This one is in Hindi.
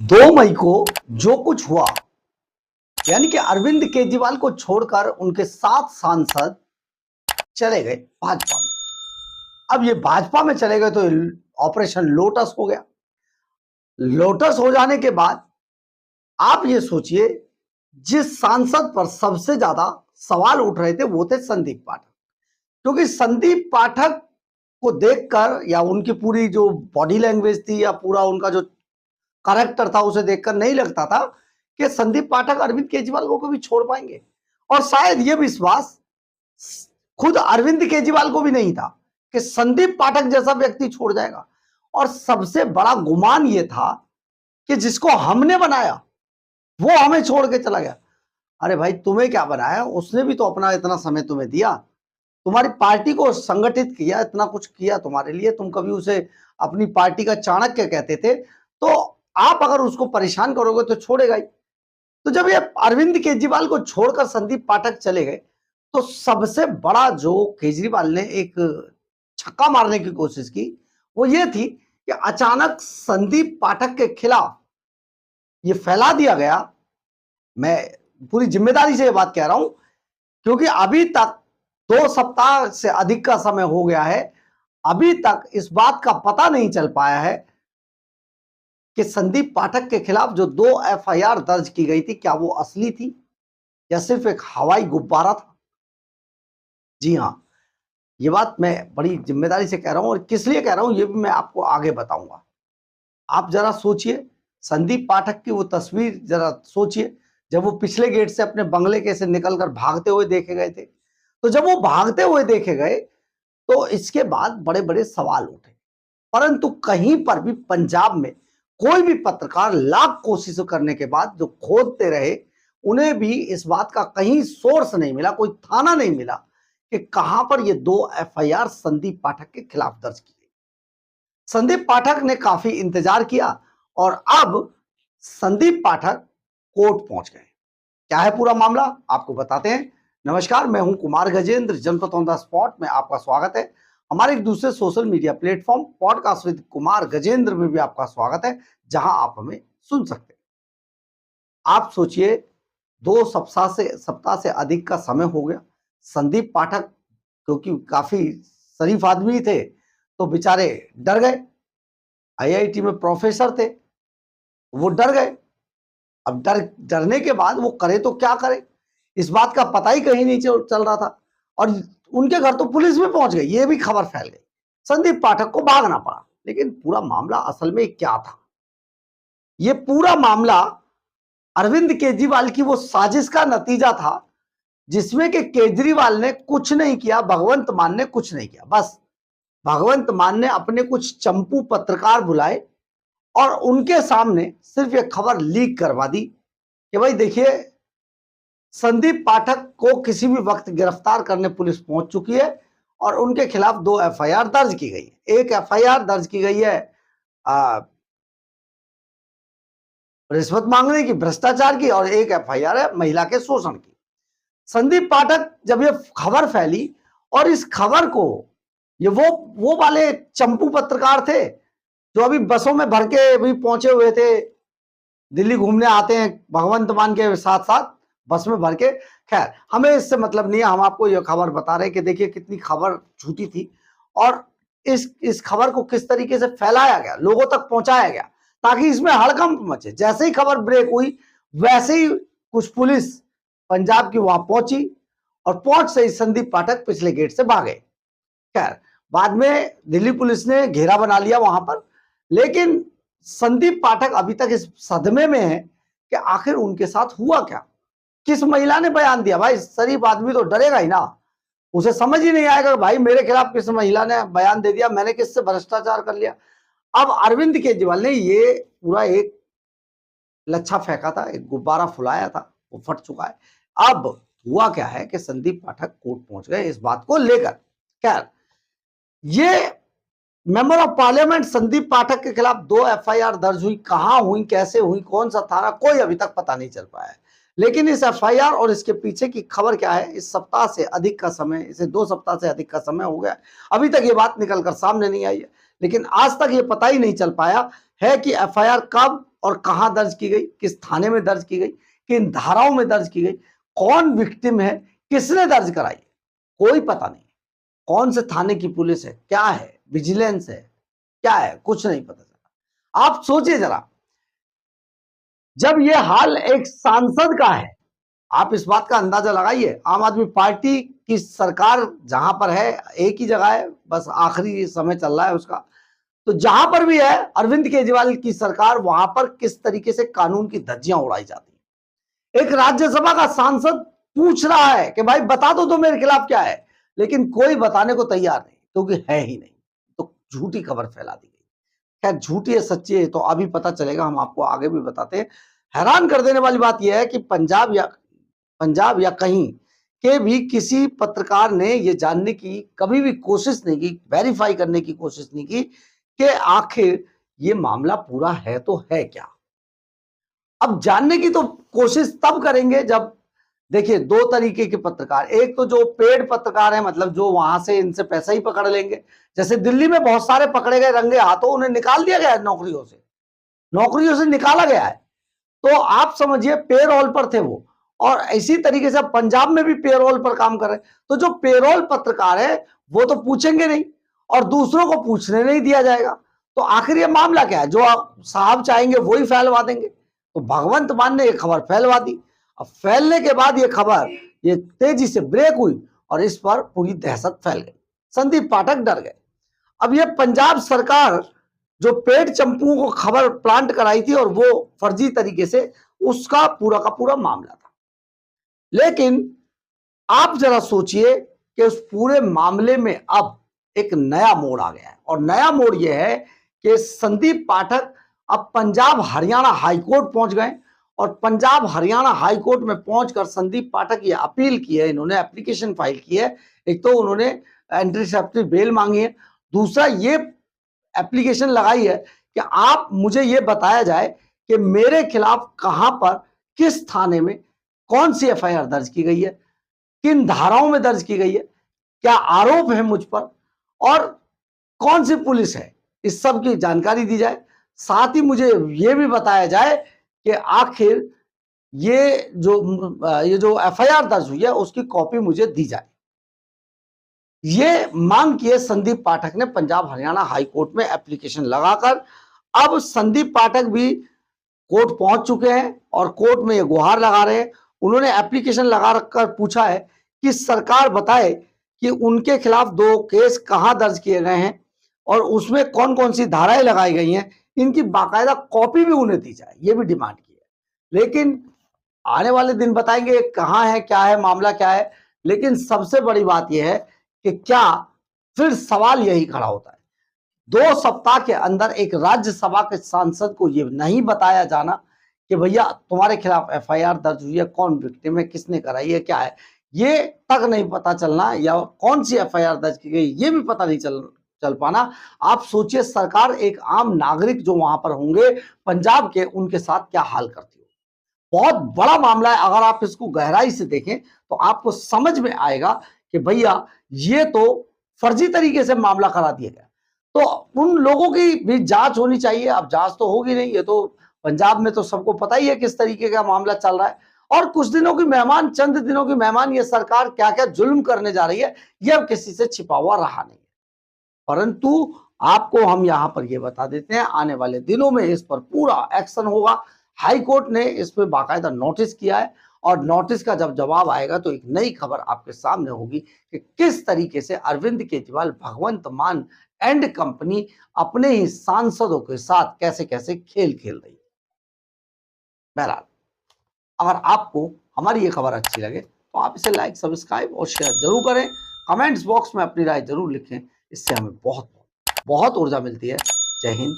2 मई को जो कुछ हुआ, यानी कि अरविंद केजरीवाल को छोड़कर उनके 7 सांसद चले गए भाजपा में। अब ये भाजपा में चले गए तो ऑपरेशन लोटस हो गया। लोटस हो जाने के बाद आप ये सोचिए, जिस सांसद पर सबसे ज्यादा सवाल उठ रहे थे वो थे संदीप पाठक, क्योंकि संदीप पाठक को देखकर या उनकी पूरी जो बॉडी लैंग्वेज थी या पूरा उनका जो कैरेक्टर था उसे देखकर नहीं लगता था कि संदीप पाठक अरविंद केजरीवाल को कभी छोड़ पाएंगे। और शायद यह विश्वास खुद अरविंद केजरीवाल को भी नहीं था कि संदीप पाठक जैसा व्यक्ति छोड़ जाएगा। और सबसे बड़ा गुमान यह था कि जिसको हमने बनाया वो हमें छोड़ के चला गया। अरे भाई, तुम्हें क्या बनाया? उसने भी तो अपना इतना समय तुम्हें दिया, तुम्हारी पार्टी को संगठित किया, इतना कुछ किया तुम्हारे लिए। तुम कभी उसे अपनी पार्टी का चाणक्य कहते थे, तो आप अगर उसको परेशान करोगे तो छोड़ेगा ही। तो जब ये अरविंद केजरीवाल को छोड़कर संदीप पाठक चले गए, तो सबसे बड़ा जो केजरीवाल ने एक छक्का मारने की कोशिश की वो ये थी कि अचानक संदीप पाठक के खिलाफ ये फैला दिया गया। मैं पूरी जिम्मेदारी से ये बात कह रहा हूं, क्योंकि अभी तक 2 सप्ताह से अधिक का समय हो गया है, अभी तक इस बात का पता नहीं चल पाया है कि संदीप पाठक के खिलाफ जो 2 एफआईआर दर्ज की गई थी, क्या वो असली थी या सिर्फ एक हवाई गुब्बारा था। जी हां, ये बात मैं बड़ी जिम्मेदारी से कह रहा हूं, और किस लिए कह रहा हूं ये भी मैं आपको आगे बताऊंगा। आप जरा सोचिए, संदीप पाठक की वो तस्वीर जरा सोचिए, जब वो पिछले गेट से अपने बंगले के से निकलकर भागते हुए देखे गए थे। तो जब वो भागते हुए देखे गए तो इसके बाद बड़े बड़े सवाल उठे, परंतु कहीं पर भी पंजाब में कोई भी पत्रकार लाख कोशिशों करने के बाद जो खोदते रहे, उन्हें भी इस बात का कहीं सोर्स नहीं मिला, कोई थाना नहीं मिला कि कहां पर ये 2 एफआईआर संदीप पाठक के खिलाफ दर्ज की गई। संदीप पाठक ने काफी इंतजार किया और अब संदीप पाठक कोर्ट पहुंच गए। क्या है पूरा मामला, आपको बताते हैं। नमस्कार, मैं हूं कुमार गजेंद्र, जनपद ऑन द स्पॉट में आपका स्वागत है। हमारे एक दूसरे social media platform podcast with Kumar Gajendra में भी आपका स्वागत है, जहां आप हमें सुन सकते हैं। आप सोचिए, 2 सप्ताह से अधिक का समय हो गया। संदीप पाठक क्योंकि काफी शरीफ आदमी थे तो बेचारे डर गए। आईआईटी में प्रोफेसर थे, वो डर गए। अब डरने के बाद वो करे तो क्या करे, इस बात का पता ही कहीं नहीं चल रहा था। और उनके घर तो पुलिस भी पहुंच गई, ये भी खबर फैल गई। संदीप पाठक को भागना पड़ा। लेकिन पूरा मामला असल में क्या था? ये पूरा मामला अरविंद केजरीवाल की वो साजिश का नतीजा था, जिसमें कि केजरीवाल ने कुछ नहीं किया, भगवंत मान ने कुछ नहीं किया। बस भगवंत मान ने अपने कुछ चंपू पत्रकार बुलाए और उनके सामने सिर्फ ये खबर लीक करवा दी कि भाई देखिए, संदीप पाठक को किसी भी वक्त गिरफ्तार करने पुलिस पहुंच चुकी है और उनके खिलाफ 2 एफआईआर दर्ज की गई है। एक एफआईआर दर्ज की गई है रिश्वत मांगने की, भ्रष्टाचार की, और एक एफआईआर है महिला के शोषण की। संदीप पाठक जब ये खबर फैली, और इस खबर को ये वो वाले चंपू पत्रकार थे जो अभी बसों में भर के भी पहुंचे हुए थे, दिल्ली घूमने आते हैं भगवंत मान के साथ साथ बस में भर के। खैर, हमें इससे मतलब नहीं है, हम आपको यह खबर बता रहे हैं कि देखिए कितनी खबर झूठी थी और इस खबर को किस तरीके से फैलाया गया, लोगों तक पहुंचाया गया ताकि इसमें हड़कंप मचे। जैसे ही खबर ब्रेक हुई, वैसे ही कुछ पुलिस पंजाब की वहां पहुंची और पहुंच से ही संदीप पाठक पिछले गेट से भागे। खैर, बाद में दिल्ली पुलिस ने घेरा बना लिया वहां पर, लेकिन संदीप पाठक अभी तक इस सदमे में है कि आखिर उनके साथ हुआ क्या, किस महिला ने बयान दिया। भाई, शरीफ आदमी तो डरेगा ही ना, उसे समझ ही नहीं आएगा भाई मेरे खिलाफ किस महिला ने बयान दे दिया, मैंने किससे भ्रष्टाचार कर लिया। अब अरविंद केजरीवाल ने ये पूरा एक लच्छा फेंका था, एक गुब्बारा फुलाया था, वो फट चुका है। अब हुआ क्या है कि संदीप पाठक कोर्ट पहुंच गए इस बात को लेकर। खैर, ये मेंबर ऑफ पार्लियामेंट संदीप पाठक के खिलाफ 2 एफआईआर दर्ज हुई, कहां हुई, कैसे हुई, कौन सा थाना, कोई अभी तक पता नहीं चल पाया है। लेकिन इस एफआईआर और इसके पीछे की खबर क्या है, इस सप्ताह से अधिक का समय, इसे 2 सप्ताह से अधिक का समय हो गया, अभी तक ये बात निकलकर सामने नहीं आई है। लेकिन आज तक ये पता ही नहीं चल पाया है कि एफआईआर कब और कहां दर्ज की गई, किस थाने में दर्ज की गई, किन धाराओं में दर्ज की गई, कौन विक्टिम है, किसने दर्ज कराई, कोई पता नहीं। कौन से थाने की पुलिस है, क्या है, विजिलेंस है, क्या है, कुछ नहीं पता चला। आप सोचिए जरा, जब ये हाल एक सांसद का है, आप इस बात का अंदाजा लगाइए। आम आदमी पार्टी की सरकार जहां पर है, एक ही जगह है, बस आखिरी समय चल रहा है उसका, तो जहां पर भी है अरविंद केजरीवाल की सरकार, वहां पर किस तरीके से कानून की धज्जियां उड़ाई जाती है। एक राज्यसभा का सांसद पूछ रहा है कि भाई बता दो तो मेरे खिलाफ क्या है, लेकिन कोई बताने को तैयार नहीं, क्योंकि है ही नहीं, तो झूठी खबर फैला दी गई। क्या झूठी है सच्ची है तो अभी पता चलेगा, हम आपको आगे भी बताते हैं। हैरान कर देने वाली बात यह है कि पंजाब या कहीं के भी किसी पत्रकार ने यह जानने की कभी भी कोशिश नहीं की, वेरीफाई करने की कोशिश नहीं की कि आखिर ये मामला पूरा है तो है क्या। अब जानने की तो कोशिश तब करेंगे जब, देखिए, दो तरीके के पत्रकार, एक तो जो पेड पत्रकार है, मतलब जो वहां से इनसे पैसा ही पकड़ लेंगे, जैसे दिल्ली में बहुत सारे पकड़े गए रंगे हाथों, उन्हें निकाल दिया गया है नौकरियों से निकाला गया है, तो आप समझिए पेरोल पर थे वो। और इसी तरीके से पंजाब में भी पेरोल पर काम कर रहे हैं, तो जो पेरोल पत्रकार है वो तो पूछेंगे नहीं और दूसरों को पूछने नहीं दिया जाएगा, तो आखिर ये मामला क्या है, जो साहब चाहेंगे वही फैलवा देंगे। तो भगवंत मान ने ये खबर फैलवा दी। अब फैलने के बाद ये खबर ये तेजी से ब्रेक हुई और इस पर पूरी दहशत फैल गई, संदीप पाठक डर गए। अब ये पंजाब सरकार जो पेड चंपुओं को खबर प्लांट कराई थी और वो फर्जी तरीके से, उसका पूरा का पूरा मामला था। लेकिन आप जरा सोचिए कि उस पूरे मामले में अब एक नया मोड़ आ गया है, और नया मोड़ यह है कि संदीप पाठक अब पंजाब हरियाणा हाईकोर्ट पहुंच गए, और पंजाब हरियाणा हाईकोर्ट में पहुंचकर संदीप पाठक ये अपील की है, इन्होंने एप्लीकेशन फाइल की है। एक तो उन्होंने एंटीसिपेटरी बेल मांगी है, दूसरा ये एप्लीकेशन लगाई है कि आप मुझे ये बताया जाए कि मेरे खिलाफ कहां पर, किस थाने में कौन सी एफआईआर दर्ज की गई है, किन धाराओं में दर्ज की गई है, क्या आरोप है मुझ पर, और कौन सी पुलिस है, इस सब की जानकारी दी जाए। साथ ही मुझे यह भी बताया जाए कि आखिर ये जो एफआईआर दर्ज हुई है उसकी कॉपी मुझे दी जाए। ये मांग की है संदीप पाठक ने पंजाब हरियाणा हाईकोर्ट में एप्लीकेशन लगाकर। अब संदीप पाठक भी कोर्ट पहुंच चुके हैं और कोर्ट में ये गुहार लगा रहे हैं। उन्होंने एप्लीकेशन लगा रखकर पूछा है कि सरकार बताए कि उनके खिलाफ 2 केस कहां दर्ज किए गए हैं और उसमें कौन कौन सी धाराएं लगाई गई हैं, इनकी बाकायदा कॉपी भी उन्हें दी जाए, ये भी डिमांड की है। लेकिन आने वाले दिन बताएंगे कहां है, क्या है, मामला क्या है। लेकिन सबसे बड़ी बात यह है कि क्या फिर सवाल यही खड़ा होता है, 2 सप्ताह के अंदर एक राज्यसभा के सांसद को यह नहीं बताया जाना कि भैया तुम्हारे खिलाफ एफआईआर दर्ज हुई है, कौन विक्टिम है, किसने कराई है, क्या है, ये तक नहीं पता चलना, या कौन सी एफआईआर दर्ज की गई ये भी पता नहीं चल पाना। आप सोचिए सरकार एक आम नागरिक जो वहां पर होंगे पंजाब के, उनके साथ क्या हाल करती हो। बहुत बड़ा मामला है, अगर आप इसको गहराई से देखें तो आपको समझ में आएगा कि भैया ये तो फर्जी तरीके से मामला करा दिया गया, तो उन लोगों की भी जांच होनी चाहिए। अब जांच तो होगी नहीं, ये तो पंजाब में तो सबको पता ही है किस तरीके का मामला चल रहा है, और कुछ दिनों की मेहमान, चंद दिनों की मेहमान, ये सरकार क्या क्या जुल्म करने जा रही है ये अब किसी से छिपा हुआ रहा नहीं है। परंतु आपको हम यहां पर ये बता देते हैं, आने वाले दिनों में इस पर पूरा एक्शन होगा। हाईकोर्ट ने इस पर बाकायदा नोटिस किया है, और नोटिस का जब जवाब आएगा तो एक नई खबर आपके सामने होगी कि किस तरीके से अरविंद केजरीवाल, भगवंत मान एंड कंपनी अपने ही सांसदों के साथ कैसे कैसे खेल खेल रही है। बहरहाल, अगर आपको हमारी ये खबर अच्छी लगे तो आप इसे लाइक, सब्सक्राइब और शेयर जरूर करें। कमेंट्स बॉक्स में अपनी राय जरूर लिखें, इससे हमें बहुत बहुत ऊर्जा मिलती है। जय हिंद।